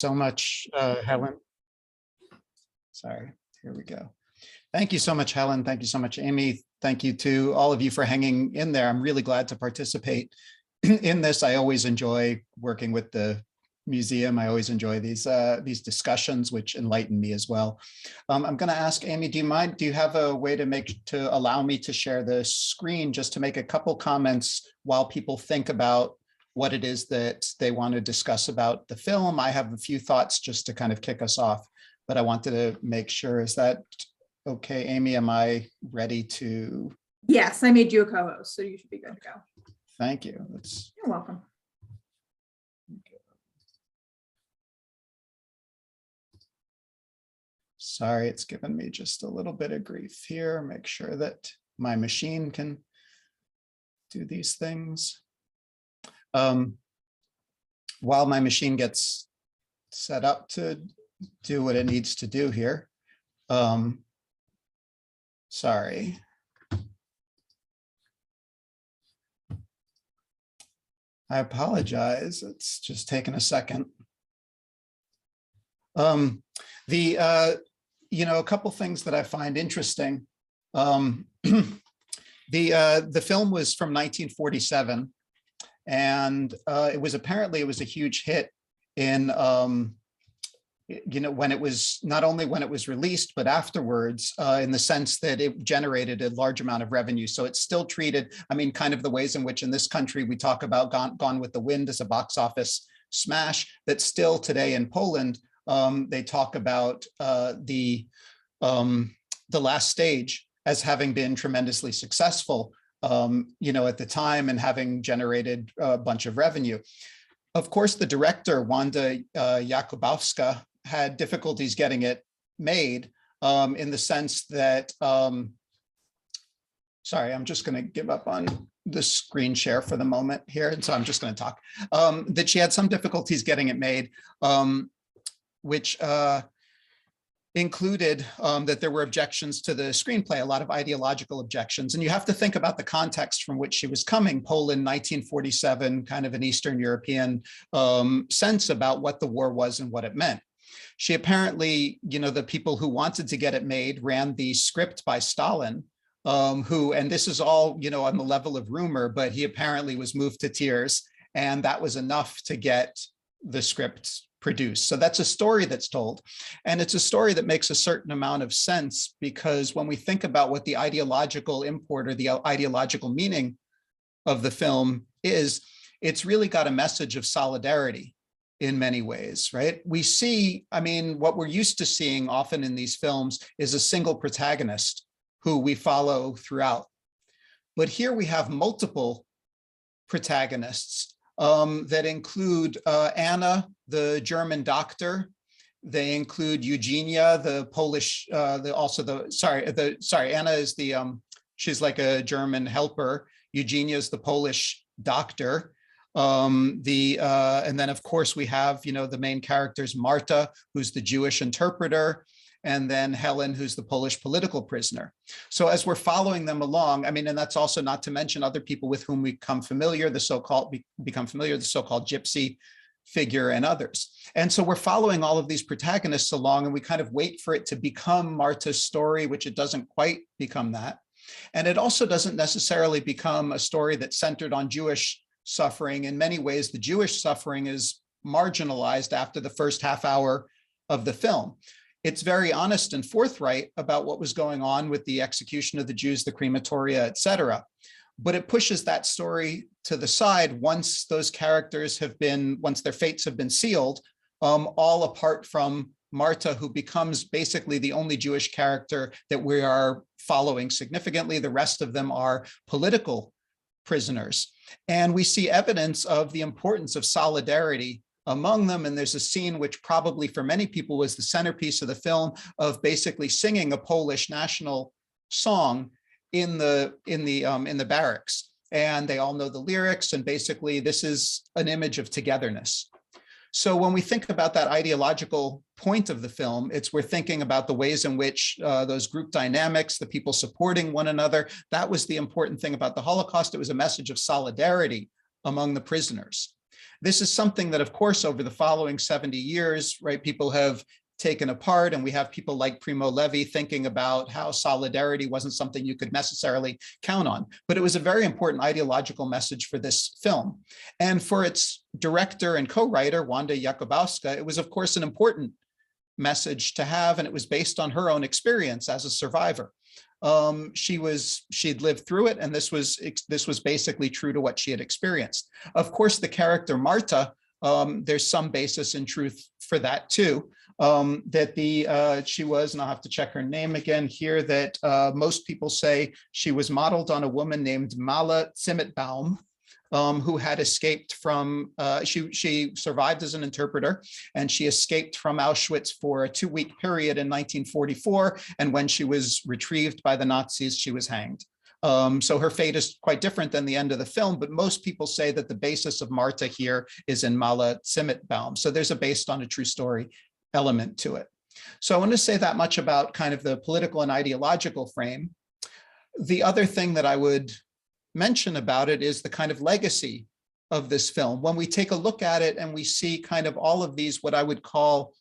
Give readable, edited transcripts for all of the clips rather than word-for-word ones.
So much, Helen. Sorry, here we go. Thank you so much, Helen. Thank you so much, Amy. Thank you to all of you for hanging in there. I'm really glad to participate in this. I always enjoy working with the museum. I always enjoy these discussions, which enlighten me as well. I'm going to ask Amy, do you have a way to allow me to share the screen just to make a couple comments while people think about what it is that they want to discuss about the film? I have a few thoughts just to kind of kick us off, but I wanted to make sure, is that okay, Amy? Am I ready to? Yes, I made you a co-host, so you should be good to go. Thank you. You're welcome. Sorry, it's given me just a little bit of grief here. Make sure that my machine can do these things. While my machine gets set up to do what it needs to do here. Sorry. I apologize. It's just taken a second. A couple things that I find interesting. The film was from 1947, and it was a huge hit in when it was, not only when it was released, but afterwards, in the sense that it generated a large amount of revenue. So it's still treated, kind of the ways in which in this country we talk about Gone with the Wind as a box office smash, that still today in Poland, they talk about the Last Stage as having been tremendously successful, at the time, and having generated a bunch of revenue. Of course, the director, Wanda Jakubowska, had difficulties getting it made, in the sense that, sorry, I'm just going to give up on the screen share for the moment here, and so I'm just going to talk, that she had some difficulties getting it made, which included that there were objections to the screenplay, a lot of ideological objections. And you have to think about the context from which she was coming. Poland, 1947, kind of an Eastern European sense about what the war was and what it meant. She apparently, the people who wanted to get it made ran the script by Stalin, and this is all, on the level of rumor, but he apparently was moved to tears, and that was enough to get the script produced. So that's a story that's told. And it's a story that makes a certain amount of sense, because when we think about what the ideological import or the ideological meaning of the film is, it's really got a message of solidarity in many ways, right? We see, what we're used to seeing often in these films is a single protagonist who we follow throughout. But here we have multiple protagonists that include Anna, the German doctor. They include Eugenia, the Polish, Anna is she's like a German helper. Eugenia is the Polish doctor. And then of course we have, the main characters, Marta, who's the Jewish interpreter, and then Helen, who's the Polish political prisoner. So as we're following them along, and that's also not to mention other people with whom we become familiar, the so-called gypsy figure and others. And so we're following all of these protagonists along, and we kind of wait for it to become Marta's story, which it doesn't quite become that. And it also doesn't necessarily become a story that's centered on Jewish suffering. In many ways, the Jewish suffering is marginalized after the first half hour of the film. It's very honest and forthright about what was going on with the execution of the Jews, the crematoria, et cetera. But it pushes that story to the side once those characters once their fates have been sealed, all apart from Marta, who becomes basically the only Jewish character that we are following significantly. The rest of them are political prisoners. And we see evidence of the importance of solidarity among them. And there's a scene which probably for many people was the centerpiece of the film, of basically singing a Polish national song in the barracks. And they all know the lyrics. And basically this is an image of togetherness. So when we think about that ideological point of the film, we're thinking about the ways in which those group dynamics, the people supporting one another, that was the important thing about the Holocaust. It was a message of solidarity among the prisoners. This is something that, of course, over the following 70 years, right, people have taken apart, and we have people like Primo Levi thinking about how solidarity wasn't something you could necessarily count on. But it was a very important ideological message for this film. And for its director and co-writer, Wanda Jakubowska, it was, of course, an important message to have, and it was based on her own experience as a survivor. She'd lived through it, and this was basically true to what she had experienced. Of course, the character Marta, there's some basis in truth for that too. She was, and I'll have to check her name again here, that most people say she was modeled on a woman named Mala Zimmetbaum, who had escaped from, she survived as an interpreter, and she escaped from Auschwitz for a 2-week period in 1944. And when she was retrieved by the Nazis, she was hanged. So her fate is quite different than the end of the film, but most people say that the basis of Marta here is in Mala Zimmetbaum. So there's a based on a true story element to it. So I want to say that much about kind of the political and ideological frame. The other thing that I would mention about it is the kind of legacy of this film. When we take a look at it and we see kind of all of these, what I would call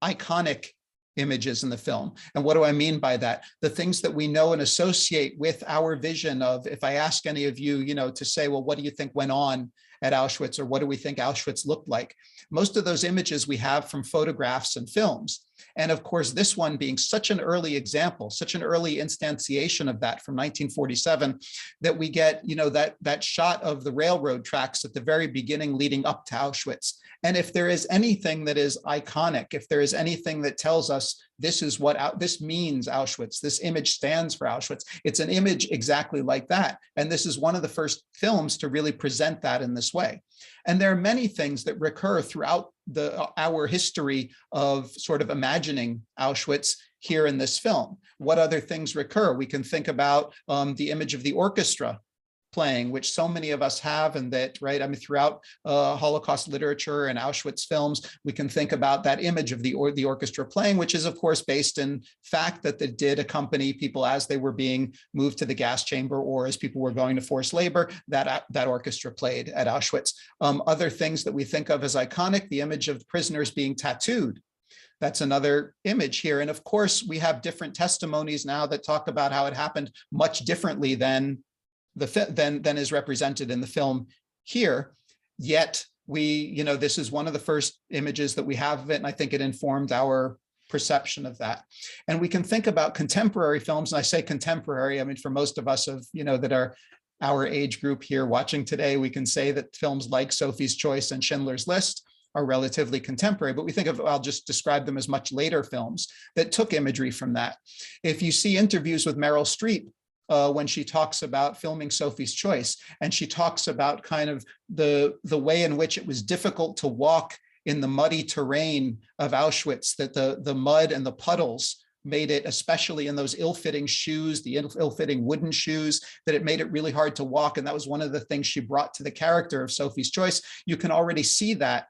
iconic images in the film. And what do I mean by that? The things that we know and associate with our vision of, if I ask any of you, to say, well, what do you think went on at Auschwitz, or what do we think Auschwitz looked like? Most of those images we have from photographs and films. And of course, this one being such an early example, such an early instantiation of that from 1947, that we get, that shot of the railroad tracks at the very beginning leading up to Auschwitz. And if there is anything that is iconic, if there is anything that tells us this is what this means Auschwitz, this image stands for Auschwitz, it's an image exactly like that. And this is one of the first films to really present that in this way. And there are many things that recur throughout our history of sort of imagining Auschwitz here in this film. What other things recur? We can think about the image of the orchestra playing, which so many of us have, and that, right, I mean, throughout Holocaust literature and Auschwitz films, we can think about that image of the orchestra playing, which is, of course, based in fact that they did accompany people as they were being moved to the gas chamber, or as people were going to forced labor, that orchestra played at Auschwitz. Other things that we think of as iconic, the image of prisoners being tattooed. That's another image here. And of course, we have different testimonies now that talk about how it happened much differently than is represented in the film here. Yet this is one of the first images that we have of it, and I think it informed our perception of that. And we can think about contemporary films, and I say contemporary, I mean, for most of us that are our age group here watching today, we can say that films like Sophie's Choice and Schindler's List are relatively contemporary, but we think of, I'll just describe them as much later films that took imagery from that. If you see interviews with Meryl Streep, when she talks about filming Sophie's Choice, and she talks about kind of the way in which it was difficult to walk in the muddy terrain of Auschwitz, that the mud and the puddles made it, especially in those ill-fitting shoes, the ill-fitting wooden shoes, that it made it really hard to walk. And that was one of the things she brought to the character of Sophie's Choice. You can already see that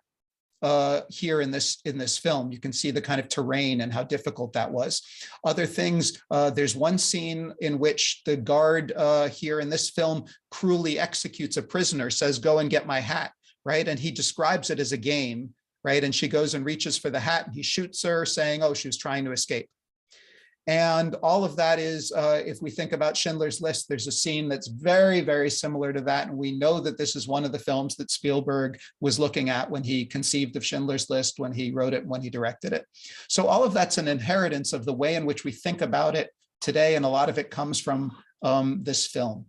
here in this film. You can see the kind of terrain and how difficult that was. Other things, there's one scene in which the guard here in this film cruelly executes a prisoner, says, "Go and get my hat," right? And he describes it as a game, right? And she goes and reaches for the hat, and he shoots her, saying, oh, she was trying to escape. And all of that is, if we think about Schindler's List, there's a scene that's very, very similar to that. And we know that this is one of the films that Spielberg was looking at when he conceived of Schindler's List, when he wrote it, when he directed it. So all of that's an inheritance of the way in which we think about it today. And a lot of it comes from this film.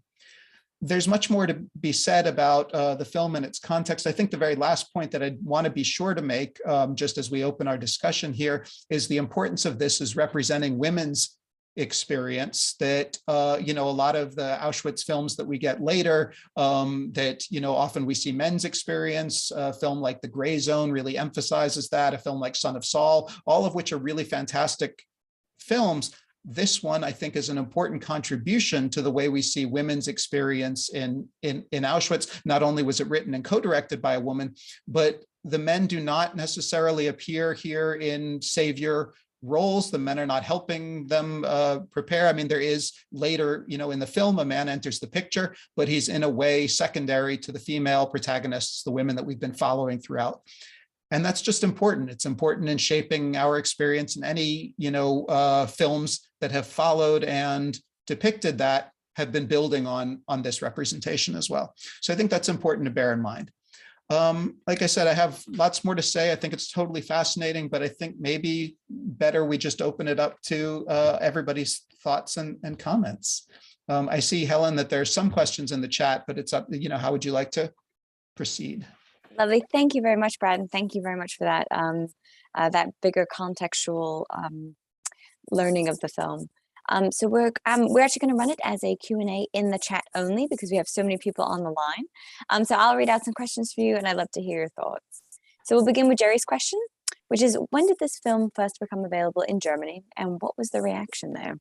There's much more to be said about the film and its context. I think the very last point that I want to be sure to make, just as we open our discussion here, is the importance of this as representing women's experience. That, a lot of the Auschwitz films that we get later, that, often we see men's experience. A film like The Gray Zone really emphasizes that. A film like Son of Saul, all of which are really fantastic films. This one, I think, is an important contribution to the way we see women's experience in Auschwitz. Not only was it written and co-directed by a woman, but the men do not necessarily appear here in savior roles. The men are not helping them prepare. I mean, there is later, in the film, a man enters the picture, but he's in a way secondary to the female protagonists, the women that we've been following throughout. And that's just important. It's important in shaping our experience, in any, films that have followed and depicted that have been building on this representation as well. So I think that's important to bear in mind. Like I said, I have lots more to say. I think it's totally fascinating, but I think maybe better we just open it up to everybody's thoughts and comments. I see, Helen, that there's some questions in the chat, but it's up, how would you like to proceed? Lovely. Thank you very much, Brad. And thank you very much for that, that bigger contextual learning of the film. So we're actually going to run it as a Q&A in the chat only, because we have so many people on the line. So I'll read out some questions for you, and I'd love to hear your thoughts. So we'll begin with Jerry's question, which is, when did this film first become available in Germany, and what was the reaction there?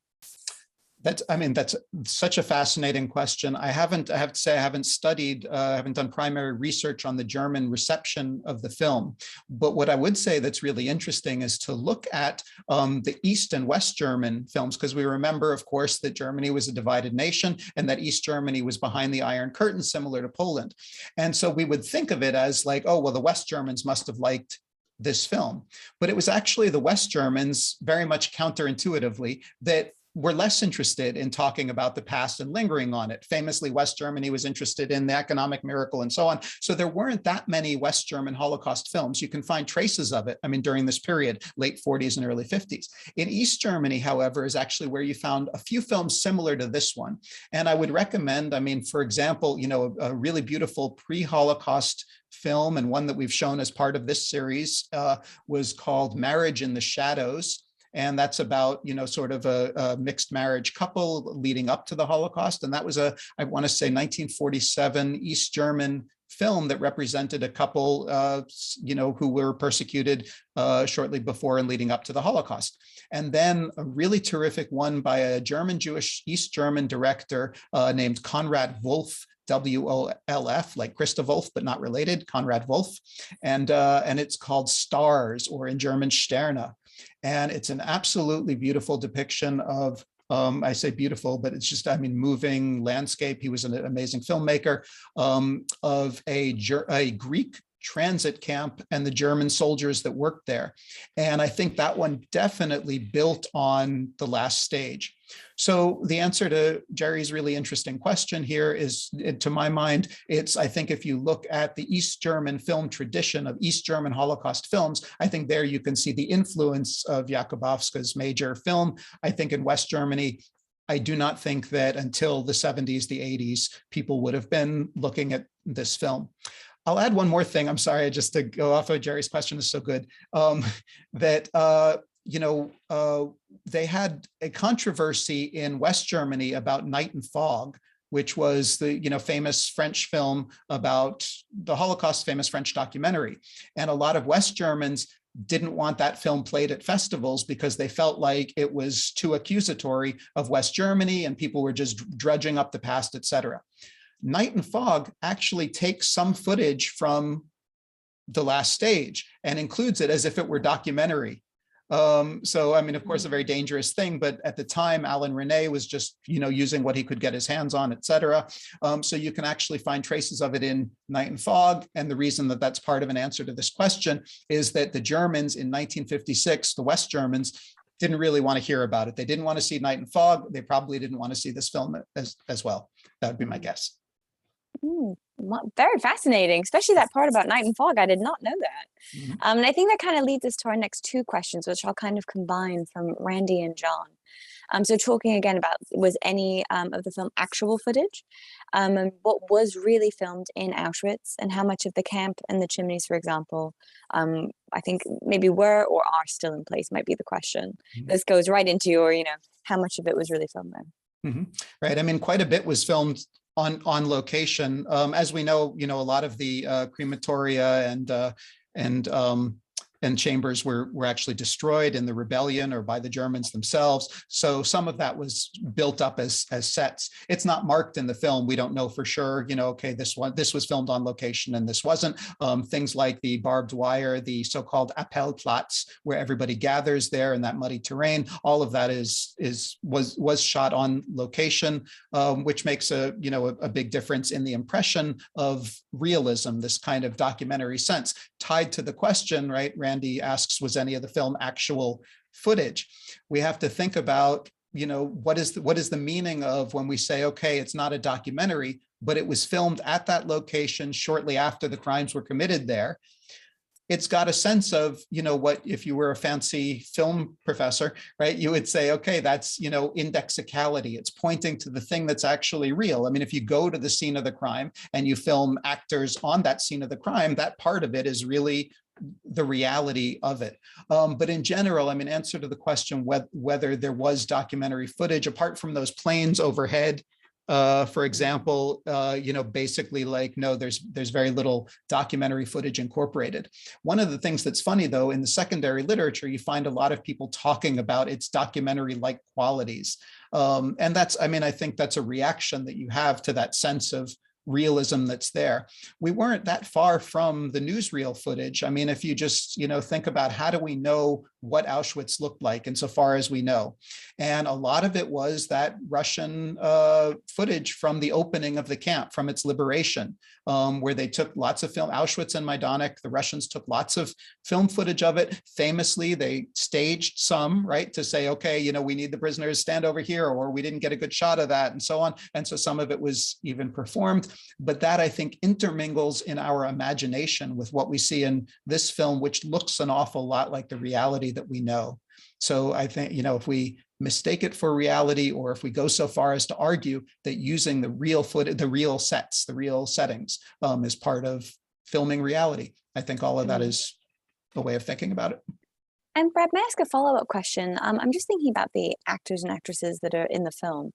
That's such a fascinating question. I have to say, I haven't studied, I haven't done primary research on the German reception of the film. But what I would say that's really interesting is to look at the East and West German films, because we remember, of course, that Germany was a divided nation and that East Germany was behind the Iron Curtain, similar to Poland. And so we would think of it as like, oh, well, the West Germans must have liked this film. But it was actually the West Germans, very much counterintuitively, that were less interested in talking about the past and lingering on it. Famously, West Germany was interested in the economic miracle and so on. So there weren't that many West German Holocaust films. You can find traces of it, during this period, late 40s and early 50s. In East Germany, however, is actually where you found a few films similar to this one. And I would recommend, for example, a really beautiful pre-Holocaust film, and one that we've shown as part of this series, was called Marriage in the Shadows. And that's about, sort of a mixed marriage couple leading up to the Holocaust. And that was I want to say 1947 East German film that represented a couple, who were persecuted shortly before and leading up to the Holocaust. And then a really terrific one by a German-Jewish East German director named Konrad Wolf, W-O-L-F, like Christa Wolf, but not related, Konrad Wolf. And it's called Stars, or in German, Sterne. And it's an absolutely beautiful depiction of, I say beautiful, but it's just, moving landscape. He was an amazing filmmaker, of a Greek transit camp and the German soldiers that worked there. And I think that one definitely built on The Last Stage. So the answer to Jerry's really interesting question here is, to my mind, I think if you look at the East German film tradition of East German Holocaust films, I think there you can see the influence of Jakubowski's major film. I think in West Germany, I do not think that until the 70s, the 80s, people would have been looking at this film. I'll add one more thing. I'm sorry, just to go off of Jerry's question, is so good, they had a controversy in West Germany about Night and Fog, which was the famous French film about the Holocaust, famous French documentary. And a lot of West Germans didn't want that film played at festivals because they felt like it was too accusatory of West Germany and people were just dredging up the past, etc. Night and Fog actually takes some footage from The Last Stage and includes it as if it were documentary. So, of course, a very dangerous thing, but at the time, Alan Rene was just, using what he could get his hands on, etc. So you can actually find traces of it in Night and Fog. And the reason that that's part of an answer to this question is that the Germans in 1956, the West Germans, didn't really want to hear about it. They didn't want to see Night and Fog. They probably didn't want to see this film as well. That would be my guess. Very fascinating, especially that part about Night and Fog. I did not know that. Mm-hmm. And I think that kind of leads us to our next two questions, which I'll kind of combine from Randy and John. So talking again about, was any of the film actual footage? And what was really filmed in Auschwitz, and how much of the camp and the chimneys, for example, I think maybe were or are still in place might be the question. Mm-hmm. This goes right into your, how much of it was really filmed there? Mm-hmm. Right. Quite a bit was filmed on location. As we know, a lot of the crematoria and and chambers were actually destroyed in the rebellion or by the Germans themselves. So some of that was built up as sets. It's not marked in the film. We don't know for sure, okay, this was filmed on location and this wasn't. Things like the barbed wire, the so-called Appellplatz, where everybody gathers there in that muddy terrain, all of that was shot on location, which makes a big difference in the impression of realism, this kind of documentary sense. Tied to the question, right, Randy asks, was any of the film actual footage? We have to think about, what is the meaning of when we say, okay, it's not a documentary, but it was filmed at that location shortly after the crimes were committed there. It's got a sense of, what if you were a fancy film professor, right? You would say, okay, that's, indexicality. It's pointing to the thing that's actually real. I mean, if you go to the scene of the crime and you film actors on that scene of the crime, that part of it is really the reality of it. But in general, I mean, answer to the question whether there was documentary footage, apart from those planes overhead, for example, basically like, no, there's very little documentary footage incorporated. One of the things that's funny, though, in the secondary literature, you find a lot of people talking about its documentary-like qualities. And that's, I mean, I think that's a reaction that you have to that sense of realism that's there. We weren't that far from the newsreel footage. I mean, if you just, think about how do we know what Auschwitz looked like insofar as we know. And a lot of it was that Russian footage from the opening of the camp, from its liberation, where they took lots of film, Auschwitz and Majdanek, the Russians took lots of film footage of it. Famously, they staged some, right, to say, okay, we need the prisoners stand over here, or we didn't get a good shot of that, and so on. And so some of it was even performed. But that, I think, intermingles in our imagination with what we see in this film, which looks an awful lot like the reality that we know. So I think, if we mistake it for reality, or if we go so far as to argue that using the real footage, the real sets, the real settings is part of filming reality, I think all of that is a way of thinking about it. And Brad, may I ask a follow-up question? I'm just thinking about the actors and actresses that are in the film.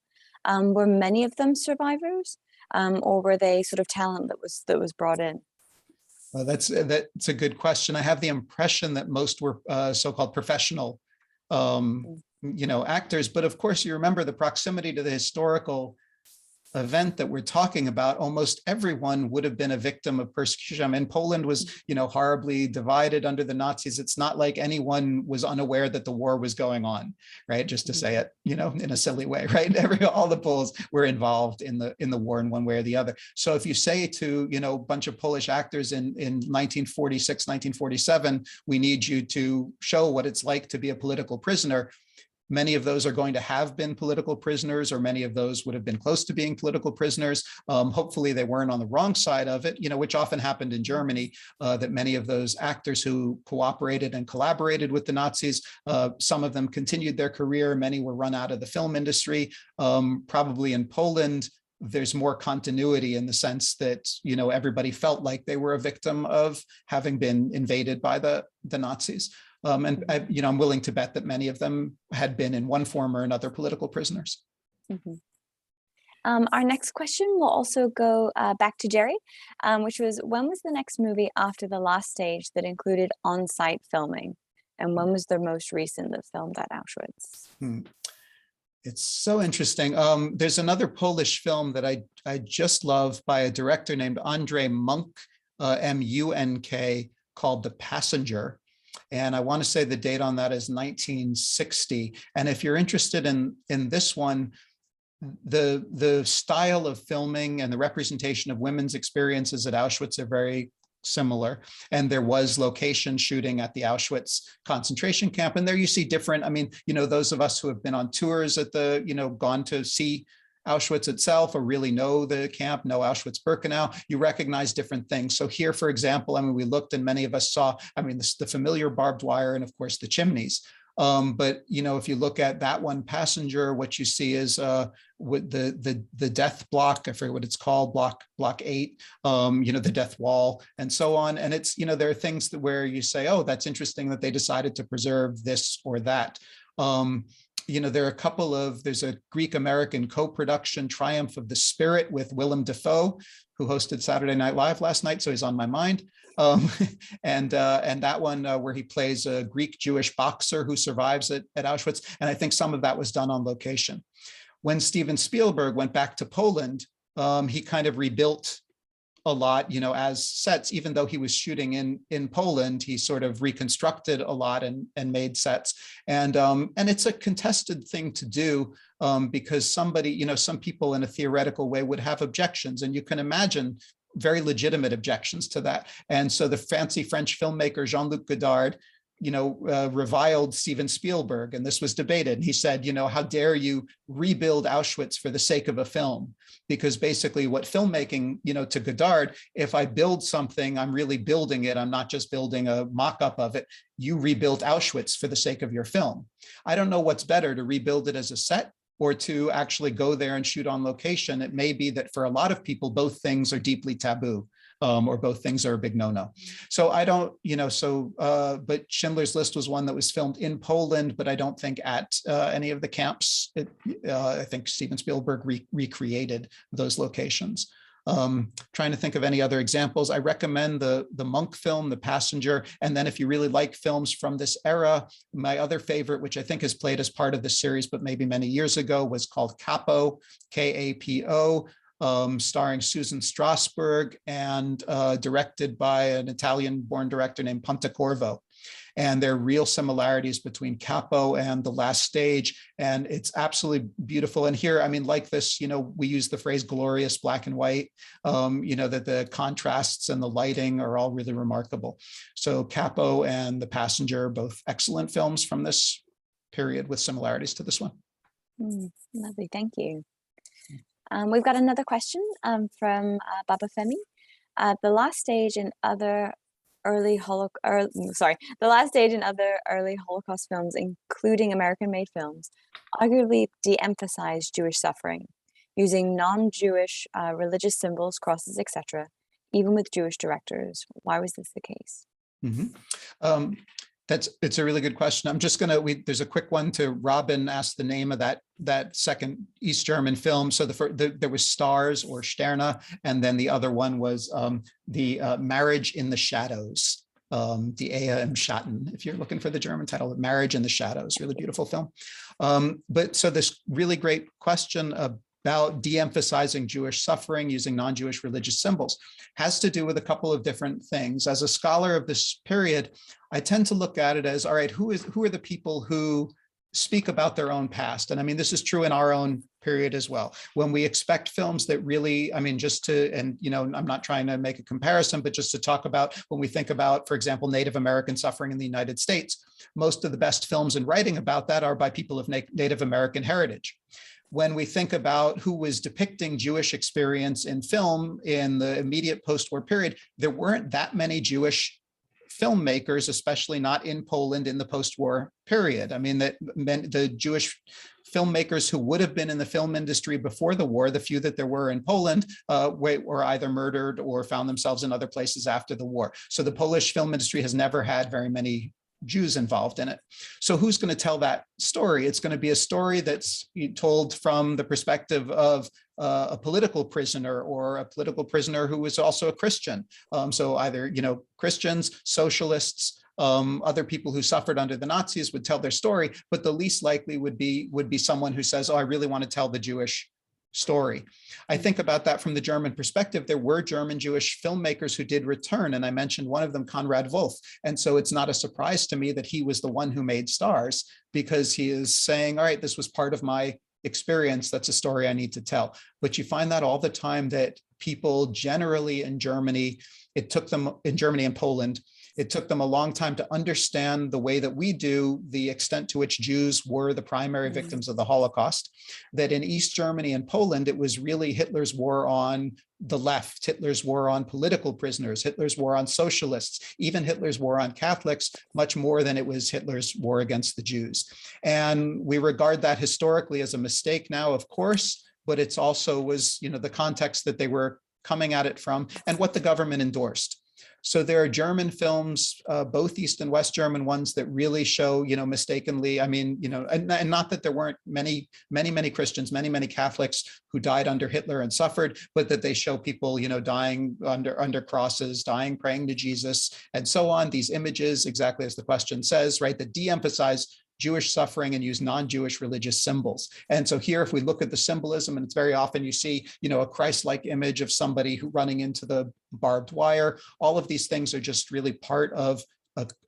Were many of them survivors? Or were they sort of talent that was brought in? Well, that's a good question. I have the impression that most were so-called professional, actors. But of course, you remember the proximity to the historical event that we're talking about. Almost everyone would have been a victim of persecution. I mean, Poland was, horribly divided under the Nazis. It's not like anyone was unaware that the war was going on, right? Just to say it, in a silly way, right? All the Poles were involved in the war in one way or the other. So if you say to, a bunch of Polish actors in 1946, 1947, we need you to show what it's like to be a political prisoner, many of those are going to have been political prisoners, or many of those would have been close to being political prisoners. Hopefully they weren't on the wrong side of it, which often happened in Germany, that many of those actors who cooperated and collaborated with the Nazis, some of them continued their career, many were run out of the film industry. Probably in Poland, there's more continuity in the sense that, everybody felt like they were a victim of having been invaded by the Nazis. And I'm willing to bet that many of them had been in one form or another political prisoners. Mm-hmm. Our next question will also go back to Jerry, which was, when was the next movie after The Last Stage that included on-site filming? And when was the most recent that filmed at Auschwitz? It's so interesting. There's another Polish film that I just love by a director named Andrzej Munk, M-U-N-K, called The Passenger. And I want to say the date on that is 1960. And if you're interested in this one, the style of filming and the representation of women's experiences at Auschwitz are very similar. And there was location shooting at the Auschwitz concentration camp. And there you see different, I mean, those of us who have been on tours at the, gone to see Auschwitz itself, or really know the camp, know Auschwitz-Birkenau, you recognize different things. So here, for example, I mean, we looked and many of us saw, I mean, the familiar barbed wire and of course the chimneys. But, if you look at that one, Passenger, what you see is with the death block, I forget what it's called, block 8, the death wall and so on. And it's, there are things where you say, oh, that's interesting that they decided to preserve this or that. there are a couple of, there's a Greek-American co-production, Triumph of the Spirit, with Willem Dafoe, who hosted Saturday Night Live last night, so he's on my mind. And that one where he plays a Greek-Jewish boxer who survives at Auschwitz. And I think some of that was done on location. When Steven Spielberg went back to Poland, he kind of rebuilt a lot, as sets. Even though he was shooting in Poland, he sort of reconstructed a lot and made sets. And it's a contested thing to do, because somebody, some people in a theoretical way would have objections, and you can imagine very legitimate objections to that. And so the fancy French filmmaker Jean-Luc Godard, reviled Steven Spielberg, and this was debated. And he said, how dare you rebuild Auschwitz for the sake of a film? Because basically what filmmaking, to Godard, if I build something, I'm really building it. I'm not just building a mock-up of it. You rebuilt Auschwitz for the sake of your film. I don't know what's better, to rebuild it as a set or to actually go there and shoot on location. It may be that for a lot of people, both things are deeply taboo. Or both things are a big no-no. So I don't, but Schindler's List was one that was filmed in Poland, but I don't think at any of the camps. I think Steven Spielberg recreated those locations. Trying to think of any other examples. I recommend the Monk film, The Passenger. And then if you really like films from this era, my other favorite, which I think is played as part of the series, but maybe many years ago, was called Capo, K-A-P-O. Starring Susan Strasberg and directed by an Italian-born director named Pontecorvo. And there are real similarities between Capo and The Last Stage, and it's absolutely beautiful. And here, like this, we use the phrase glorious black and white, that the contrasts and the lighting are all really remarkable. So Capo and The Passenger, both excellent films from this period with similarities to this one. Lovely, thank you. We've got another question from Baba Femi. The last stage in other early Holocaust films, including American-made films, arguably de-emphasized Jewish suffering, using non-Jewish religious symbols, crosses, etc., even with Jewish directors. Why was this the case? Mm-hmm. It's a really good question. I'm just there's a quick one to Robin asked the name of that second East German film. So there was Stars or Sterne, and then the other one was the Marriage in the Shadows, Die Ehe im Schatten, if you're looking for the German title, Marriage in the Shadows, really beautiful film. But so this really great question about de-emphasizing Jewish suffering using non-Jewish religious symbols has to do with a couple of different things. As a scholar of this period, I tend to look at it as, all right, who are the people who speak about their own past? And this is true in our own period as well. When we expect films that really, I'm not trying to make a comparison, but just to talk about when we think about, for example, Native American suffering in the United States, most of the best films and writing about that are by people of Native American heritage. When we think about who was depicting Jewish experience in film in the immediate post-war period, there weren't that many Jewish filmmakers, especially not in Poland in the post-war period. The Jewish filmmakers who would have been in the film industry before the war, the few that there were in Poland, were either murdered or found themselves in other places after the war. So the Polish film industry has never had very many Jews involved in it. So who's going to tell that story? It's going to be a story that's told from the perspective of a political prisoner or a political prisoner who was also a Christian. So either, Christians, socialists, other people who suffered under the Nazis would tell their story, but the least likely would be someone who says, oh, I really want to tell the Jewish story. I think about that from the German perspective. There were German Jewish filmmakers who did return, and I mentioned one of them, Konrad Wolf. And so it's not a surprise to me that he was the one who made Stars, because he is saying, all right, this was part of my experience. That's a story I need to tell. But you find that all the time, that people generally in Germany, in Germany and Poland, it took them a long time to understand the way that we do the extent to which Jews were the primary victims of the Holocaust. That in East Germany and Poland, it was really Hitler's war on the left, Hitler's war on political prisoners, Hitler's war on socialists, even Hitler's war on Catholics, much more than it was Hitler's war against the Jews. And we regard that historically as a mistake now, of course, but it's also was, the context that they were coming at it from and what the government endorsed. So there are German films, both East and West German ones, that really show, mistakenly, I mean, and not that there weren't many Christians, many Catholics who died under Hitler and suffered, but that they show people, dying under crosses, dying, praying to Jesus, and so on. These images, exactly as the question says, right, that de-emphasize Jewish suffering and use non-Jewish religious symbols. And so here, if we look at the symbolism, and it's very often you see, a Christ-like image of somebody who running into the barbed wire. All of these things are just really part of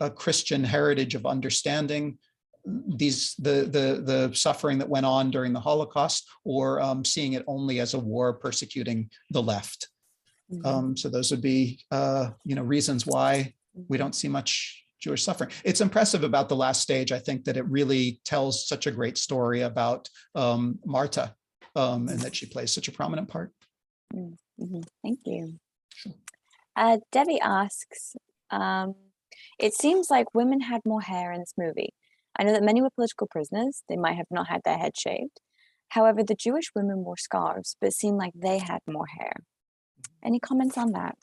a Christian heritage of understanding the suffering that went on during the Holocaust, or seeing it only as a war persecuting the left. So those would be, reasons why we don't see much Jewish suffering. It's impressive about the last stage, I think, that it really tells such a great story about Marta, and that she plays such a prominent part. Thank you. Sure. Debbie asks, it seems like women had more hair in this movie. I know that many were political prisoners. They might have not had their head shaved. However, the Jewish women wore scarves, but it seemed like they had more hair. Any comments on that?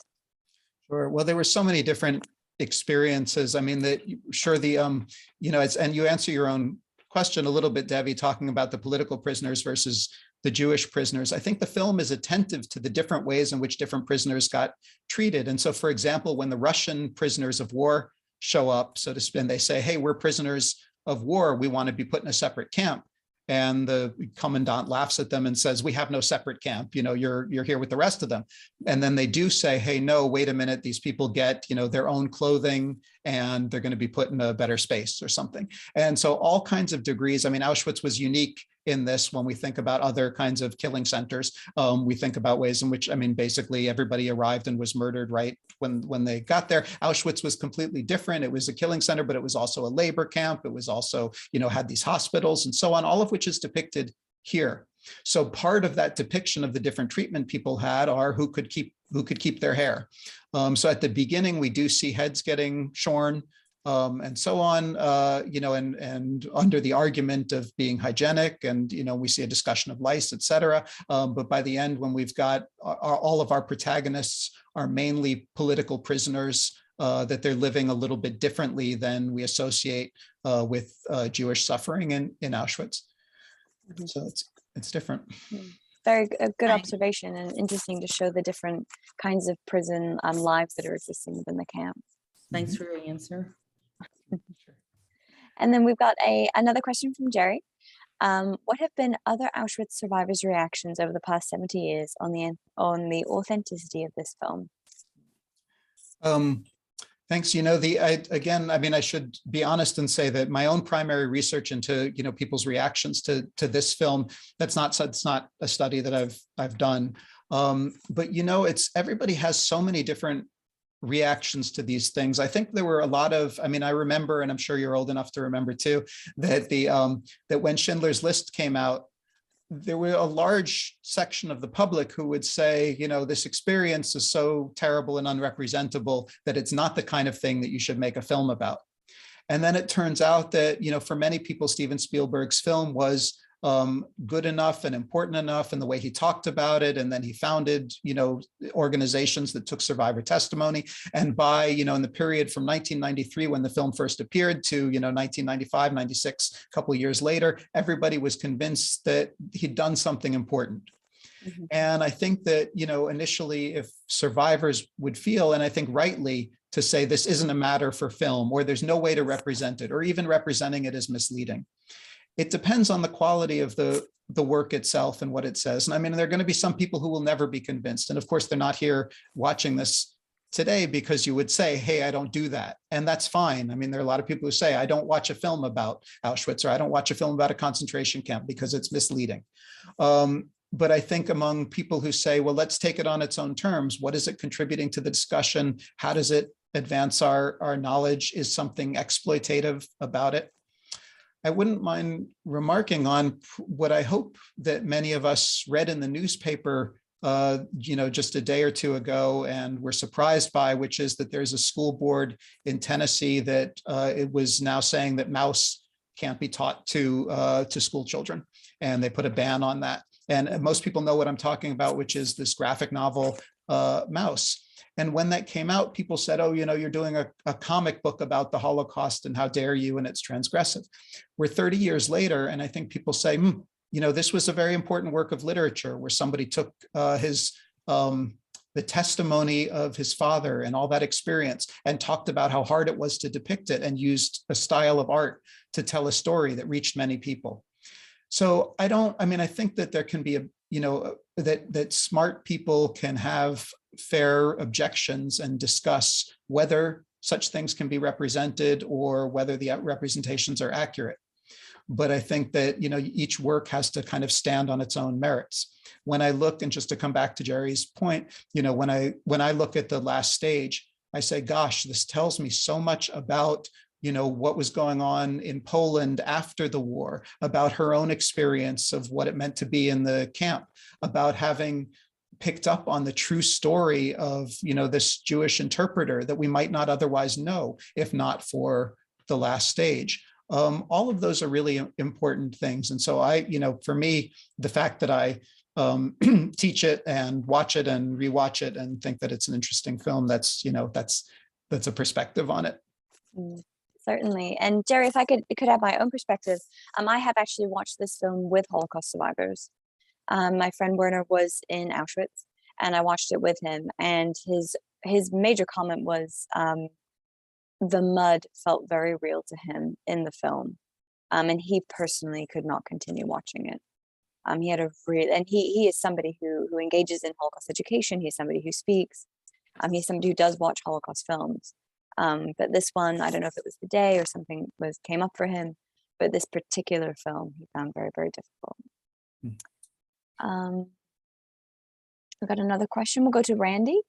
Sure. Well, there were so many different experiences. I mean, that sure, the and you answer your own question a little bit, Debbie, talking about the political prisoners versus the Jewish prisoners. I think the film is attentive to the different ways in which different prisoners got treated. And so, for example, when the Russian prisoners of war show up, so to speak, they say, hey, we're prisoners of war, we want to be put in a separate camp. And the commandant laughs at them and says, we have no separate camp, you're here with the rest of them. And then they do say, hey, no, wait a minute, these people get, their own clothing, and they're going to be put in a better space or something. And so all kinds of degrees. I mean, Auschwitz was unique in this. When we think about other kinds of killing centers, we think about ways in which, I mean, basically everybody arrived and was murdered right when they got there. Auschwitz was completely different. It was a killing center, but it was also a labor camp. It was also, had these hospitals and so on, all of which is depicted here. So part of that depiction of the different treatment people had are who could keep their hair. So at the beginning, we do see heads getting shorn, and so on, and under the argument of being hygienic, and, we see a discussion of lice, et cetera. But by the end, when we've got all of our protagonists are mainly political prisoners, that they're living a little bit differently than we associate with Jewish suffering in Auschwitz. So it's different. Very good observation, and interesting to show the different kinds of prison lives that are existing within the camp. Thanks for your answer. And then we've got another question from Jerry. What have been other Auschwitz survivors' reactions over the past 70 years on the authenticity of this film? Thanks. I should be honest and say that my own primary research into, people's reactions to this film, it's not a study that I've done. But, everybody has so many different reactions to these things. I think there were a lot of, I remember, and I'm sure you're old enough to remember too, that that when Schindler's List came out, there were a large section of the public who would say, this experience is so terrible and unrepresentable that it's not the kind of thing that you should make a film about. And then it turns out that, for many people, Steven Spielberg's film was good enough and important enough in the way he talked about it. And then he founded, organizations that took survivor testimony. And by, in the period from 1993, when the film first appeared, to, 1995, 96, a couple of years later, everybody was convinced that he'd done something important. Mm-hmm. And I think that, initially, if survivors would feel, and I think rightly, to say this isn't a matter for film, or there's no way to represent it, or even representing it is misleading. It depends on the quality of the work itself and what it says. And there are going to be some people who will never be convinced. And of course, they're not here watching this today because you would say, hey, I don't do that. And that's fine. There are a lot of people who say, I don't watch a film about Auschwitz, or I don't watch a film about a concentration camp because it's misleading. But I think among people who say, well, let's take it on its own terms. What is it contributing to the discussion? How does it advance our knowledge? Is something exploitative about it? I wouldn't mind remarking on what I hope that many of us read in the newspaper, just a day or two ago, and were surprised by, which is that there's a school board in Tennessee that it was now saying that mouse can't be taught to school children, and they put a ban on that. And most people know what I'm talking about, which is this graphic novel mouse. And when that came out, people said, oh, you're doing a comic book about the Holocaust and how dare you, and it's transgressive. We're 30 years later, and I think people say, this was a very important work of literature where somebody took the testimony of his father and all that experience and talked about how hard it was to depict it and used a style of art to tell a story that reached many people. So I think that there can be that smart people can have fair objections and discuss whether such things can be represented or whether the representations are accurate. But I think that, each work has to kind of stand on its own merits. When I look, and just to come back to Jerry's point, when I look at The Last Stage, I say, gosh, this tells me so much about what was going on in Poland after the war, about her own experience of what it meant to be in the camp, about having picked up on the true story of, this Jewish interpreter that we might not otherwise know if not for The Last Stage. All of those are really important things. And so for me, the fact that I teach it and watch it and rewatch it and think that it's an interesting film, that's a perspective on it. Certainly. And Jerry, if I could have my own perspective, I have actually watched this film with Holocaust survivors. My friend Werner was in Auschwitz, and I watched it with him. And his major comment was the mud felt very real to him in the film, and he personally could not continue watching it. He had he is somebody who engages in Holocaust education. He's somebody who speaks. He's somebody who does watch Holocaust films. But this one, I don't know if it was the day or something came up for him, but this particular film he found very, very difficult. We've got another question. We'll go to Randy.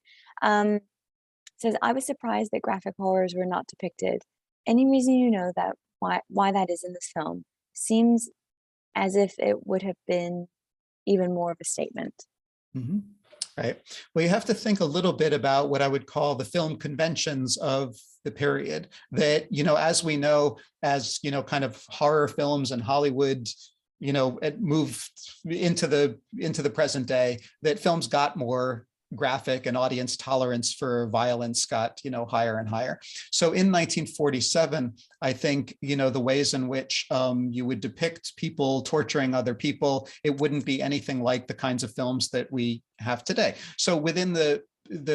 Says, I was surprised that graphic horrors were not depicted. Any reason that why that is in this film? Seems as if it would have been even more of a statement. Mm-hmm. Right. Well, you have to think a little bit about what I would call the film conventions of the period that, as we know, as, kind of horror films and Hollywood, it moved into the present day, that films got more graphic and audience tolerance for violence got, higher and higher. So in 1947, I think, the ways in which you would depict people torturing other people, it wouldn't be anything like the kinds of films that we have today. So within the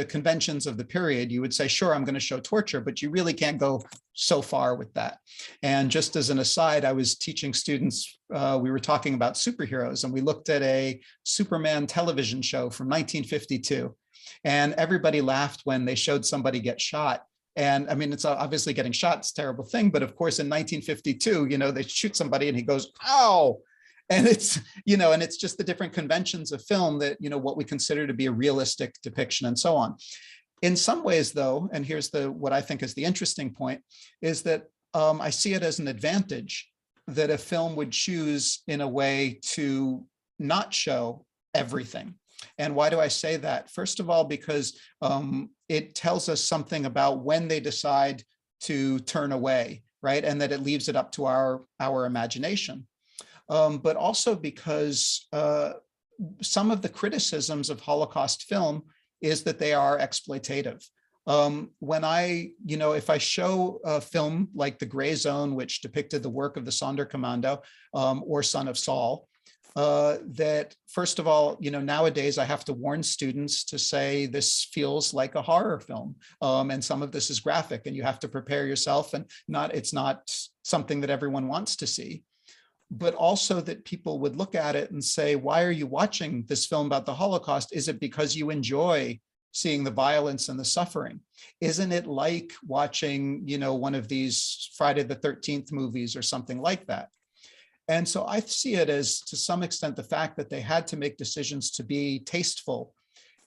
conventions of the period, you would say, sure, I'm going to show torture, but you really can't go so far with that. And just as an aside, I was teaching students, we were talking about superheroes, and we looked at a Superman television show from 1952. And everybody laughed when they showed somebody get shot. And I mean, it's obviously getting shot, it's a terrible thing. But of course, in 1952, they shoot somebody and he goes, ow. And it's, and it's just the different conventions of film that, what we consider to be a realistic depiction and so on. In some ways, though, and here's what I think is the interesting point, is that I see it as an advantage that a film would choose in a way to not show everything. And why do I say that? First of all, because it tells us something about when they decide to turn away, right? And that it leaves it up to our imagination. But also because some of the criticisms of Holocaust film is that they are exploitative. When if I show a film like The Gray Zone, which depicted the work of the Sonderkommando or Son of Saul, that first of all, nowadays I have to warn students to say this feels like a horror film, and some of this is graphic, and you have to prepare yourself, and it's not something that everyone wants to see. But also that people would look at it and say, why are you watching this film about the Holocaust? Is it because you enjoy seeing the violence and the suffering? Isn't it like watching, one of these Friday the 13th movies or something like that? And so I see it as, to some extent, the fact that they had to make decisions to be tasteful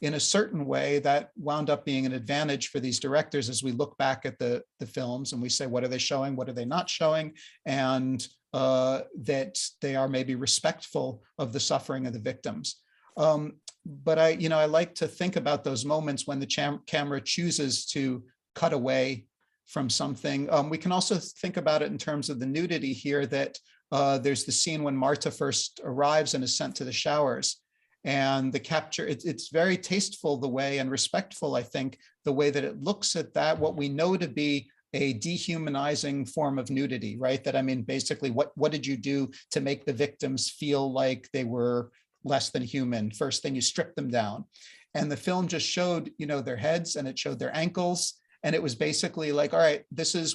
in a certain way that wound up being an advantage for these directors as we look back at the films and we say, what are they showing? What are they not showing? And that they are maybe respectful of the suffering of the victims. But I like to think about those moments when the camera chooses to cut away from something. We can also think about it in terms of the nudity here, that there's the scene when Marta first arrives and is sent to the showers. And the capture, it's very tasteful the way, and respectful, I think, the way that it looks at that, what we know to be a dehumanizing form of nudity, right? That, I mean, basically, what did you do to make the victims feel like they were less than human? First thing, you strip them down. And the film just showed, their heads, and it showed their ankles. And it was basically like, all right,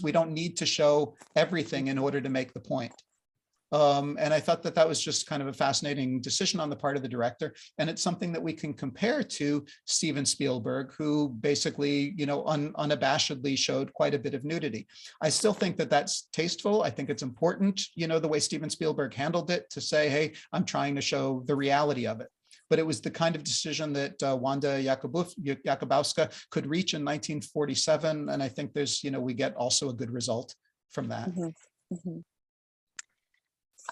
we don't need to show everything in order to make the point. And I thought that was just kind of a fascinating decision on the part of the director. And it's something that we can compare to Steven Spielberg, who basically, unabashedly showed quite a bit of nudity. I still think that that's tasteful. I think it's important, the way Steven Spielberg handled it, to say, hey, I'm trying to show the reality of it. But it was the kind of decision that Wanda Jakubowska could reach in 1947. And I think we get also a good result from that. Mm-hmm. Mm-hmm.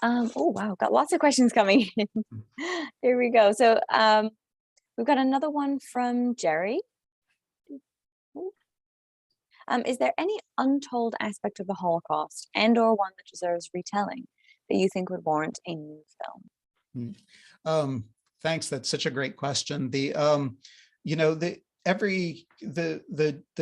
Oh, wow, got lots of questions coming in. Here we go. So we've got another one from Jerry. Is there any untold aspect of the Holocaust and/or one that deserves retelling that you think would warrant a new film? Thanks. That's such a great question. The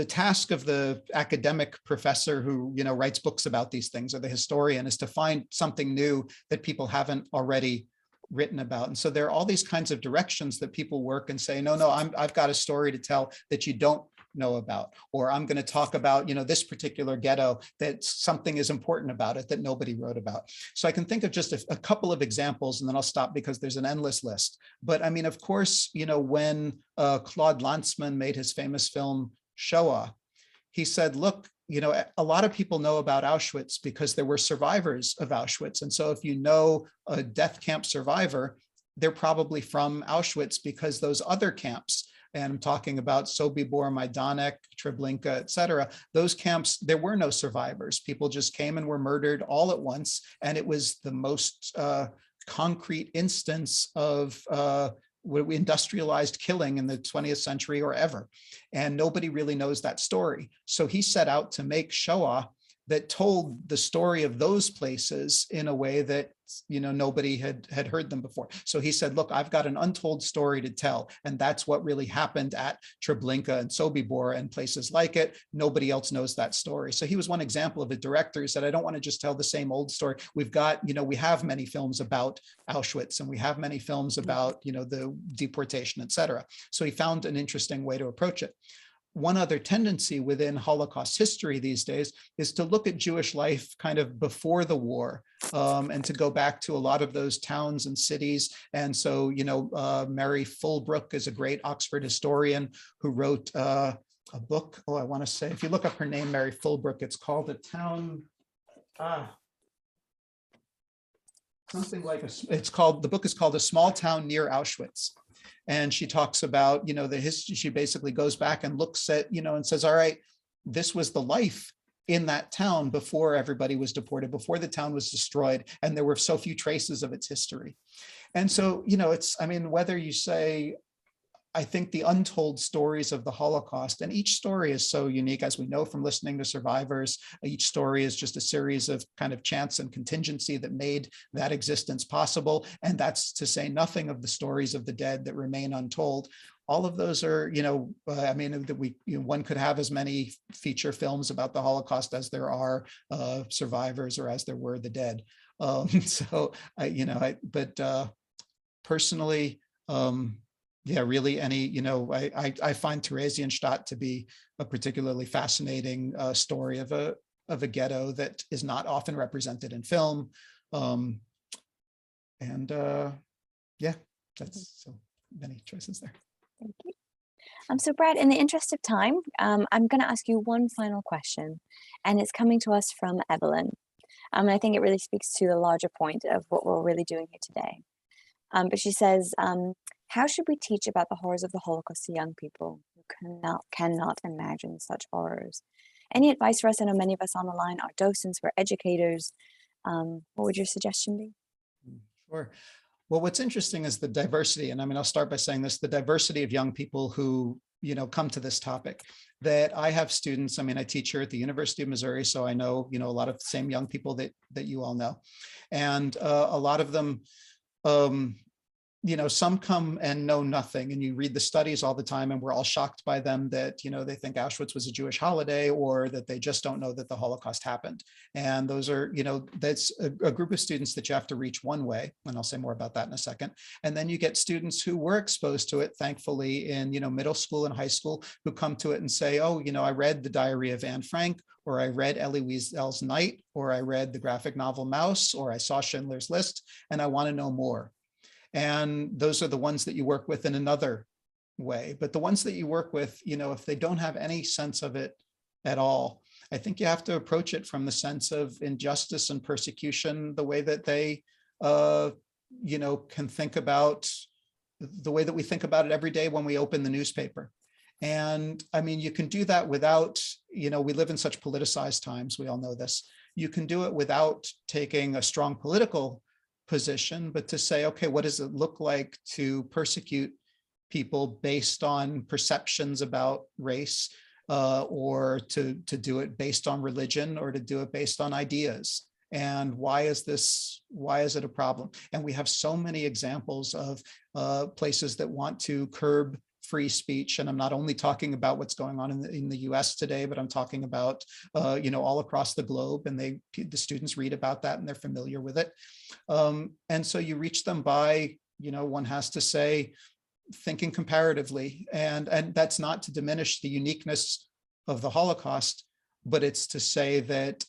task of the academic professor who writes books about these things, or the historian, is to find something new that people haven't already written about. And so there are all these kinds of directions that people work and say, no, I've got a story to tell that you don't know about, or I'm going to talk about this particular ghetto, that something is important about it that nobody wrote about. So I can think of just a couple of examples, and then I'll stop because there's an endless list. But I mean, of course, when Claude Lanzmann made his famous film Shoah, he said, look, a lot of people know about Auschwitz because there were survivors of Auschwitz. And so if you know a death camp survivor, they're probably from Auschwitz, because those other camps, and I'm talking about Sobibor, Majdanek, Treblinka, et cetera, those camps, there were no survivors. People just came and were murdered all at once. And it was the most concrete instance of industrialized killing in the 20th century or ever. And nobody really knows that story. So he set out to make Shoah that told the story of those places in a way that nobody had heard them before. So he said, look, I've got an untold story to tell. And that's what really happened at Treblinka and Sobibor and places like it. Nobody else knows that story. So he was one example of a director who said, I don't want to just tell the same old story. We've got, we have many films about Auschwitz, and we have many films about, the deportation, et cetera. So he found an interesting way to approach it. One other tendency within Holocaust history these days is to look at Jewish life kind of before the war, and to go back to a lot of those towns and cities. And so, Mary Fulbrook is a great Oxford historian who wrote a book. Oh, I want to say, if you look up her name, Mary Fulbrook, it's called A Town. Something like the book is called A Small Town Near Auschwitz. And she talks about, the history. She basically goes back and looks at, and says, all right, this was the life in that town before everybody was deported, before the town was destroyed, and there were so few traces of its history. And so, whether you say, I think the untold stories of the Holocaust, and each story is so unique, as we know from listening to survivors. Each story is just a series of kind of chance and contingency that made that existence possible. And that's to say nothing of the stories of the dead that remain untold. All of those are, one could have as many feature films about the Holocaust as there are survivors, or as there were the dead. Personally, really I find Theresienstadt to be a particularly fascinating story of a ghetto that is not often represented in film. That's so many choices there. Thank you. So Brad, in the interest of time, I'm going to ask you one final question, and it's coming to us from Evelyn. And I think it really speaks to the larger point of what we're really doing here today. But she says, how should we teach about the horrors of the Holocaust to young people who cannot imagine such horrors? Any advice for us? I know many of us on the line are docents, we're educators. What would your suggestion be? Sure. Well, what's interesting is the diversity. And I'll start by saying this, the diversity of young people who, come to this topic. That I have students, I teach here at the University of Missouri, so I know, a lot of the same young people that you all know. And a lot of them, some come and know nothing, and you read the studies all the time, and we're all shocked by them that, they think Auschwitz was a Jewish holiday, or that they just don't know that the Holocaust happened. And those are, that's a group of students that you have to reach one way, and I'll say more about that in a second. And then you get students who were exposed to it, thankfully, in, middle school and high school, who come to it and say, oh, I read the Diary of Anne Frank, or I read Elie Wiesel's Night, or I read the graphic novel Maus, or I saw Schindler's List, and I want to know more. And those are the ones that you work with in another way. But the ones that you work with, if they don't have any sense of it at all, I think you have to approach it from the sense of injustice and persecution, the way that they, can think about the way that we think about it every day when we open the newspaper. And I mean, you can do that without, we live in such politicized times. We all know this. You can do it without taking a strong political position, but to say, okay, what does it look like to persecute people based on perceptions about race, or to do it based on religion, or to do it based on ideas? And why is it a problem? And we have so many examples of places that want to curb free speech. And I'm not only talking about what's going on in the US today, but I'm talking about, all across the globe. And the students read about that and they're familiar with it. And so you reach them by, one has to say, thinking comparatively. And that's not to diminish the uniqueness of the Holocaust, but it's to say that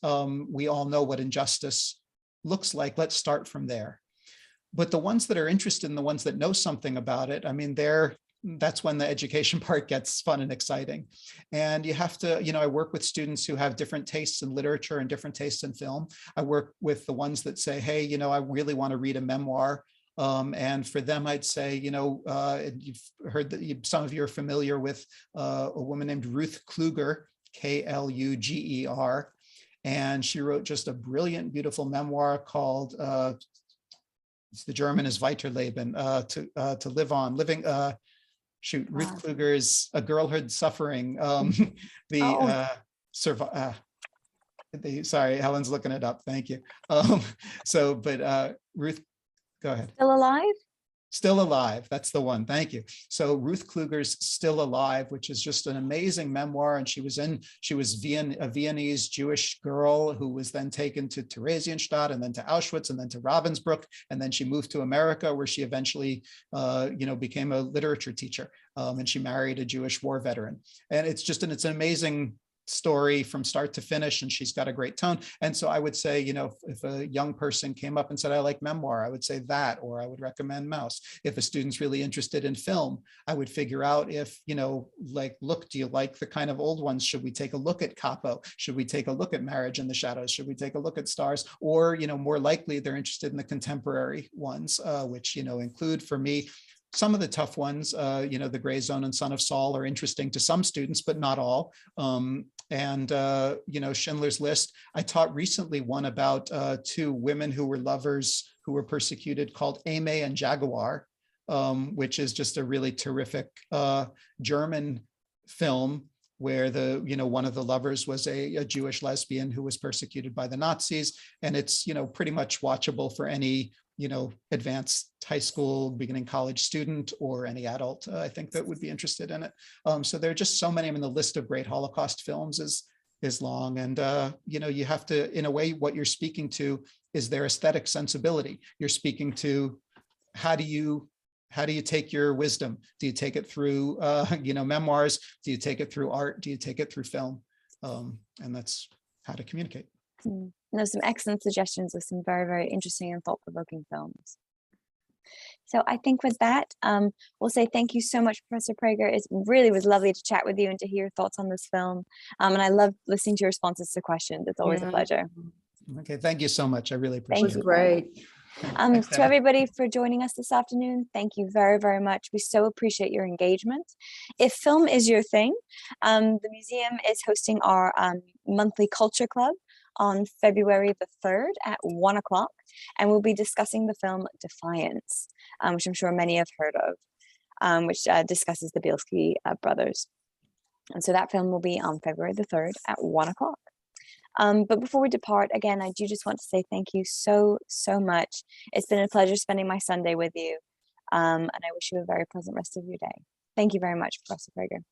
we all know what injustice looks like. Let's start from there. But the ones that are interested in the ones that know something about it, I mean, that's when the education part gets fun and exciting. And you have to, I work with students who have different tastes in literature and different tastes in film. I work with the ones that say, hey, I really want to read a memoir. And for them, I'd say, you've heard that some of you are familiar with a woman named Ruth Kluger, Kluger. And she wrote just a brilliant, beautiful memoir called, the German is Weiterleben, to live on, living, Ruth Kluger's A Girlhood Suffering. Sorry, Helen's looking it up. Thank you. Ruth, go ahead. Still alive? Still Alive. That's the one. Thank you. So Ruth Kluger's Still Alive, which is just an amazing memoir. And she was a Viennese Jewish girl who was then taken to Theresienstadt, and then to Auschwitz, and then to Ravensbrück. And then she moved to America, where she eventually, became a literature teacher. And she married a Jewish war veteran. And it's an amazing story from start to finish, and she's got a great tone. And so I would say, if a young person came up and said, I like memoir, I would say that, or I would recommend Maus. If a student's really interested in film, I would figure out if, look, do you like the kind of old ones? Should we take a look at Capo? Should we take a look at Marriage in the Shadows? Should we take a look at Stars? Or, more likely they're interested in the contemporary ones, which, include for me, some of the tough ones, The Gray Zone and Son of Saul are interesting to some students, but not all. Schindler's List. I taught recently one about two women who were lovers who were persecuted, called Aimee and Jaguar, which is just a really terrific German film where one of the lovers was a Jewish lesbian who was persecuted by the Nazis. And it's, pretty much watchable for any advanced high school, beginning college student, or any adult, I think, that would be interested in it. So there are just so many. I mean, the list of great Holocaust films is long. And, you have to, in a way, what you're speaking to is their aesthetic sensibility. You're speaking to, how do you take your wisdom? Do you take it through, memoirs? Do you take it through art? Do you take it through film? And that's how to communicate. There's some excellent suggestions of some very, very interesting and thought-provoking films. So I think with that, we'll say thank you so much, Professor Prager. It really was lovely to chat with you and to hear your thoughts on this film. And I love listening to your responses to questions. It's always a pleasure. Okay, thank you so much. I really appreciate it. It was great. To everybody for joining us this afternoon, thank you very, very much. We so appreciate your engagement. If film is your thing, the museum is hosting our monthly culture club on February the 3rd at 1 o'clock, and we'll be discussing the film Defiance, which I'm sure many have heard of, which discusses the Bielski brothers. And so that film will be on February the 3rd at 1 o'clock. But before we depart, again, I do just want to say thank you so, so much. It's been a pleasure spending my Sunday with you. And I wish you a very pleasant rest of your day. Thank you very much, Professor Prager.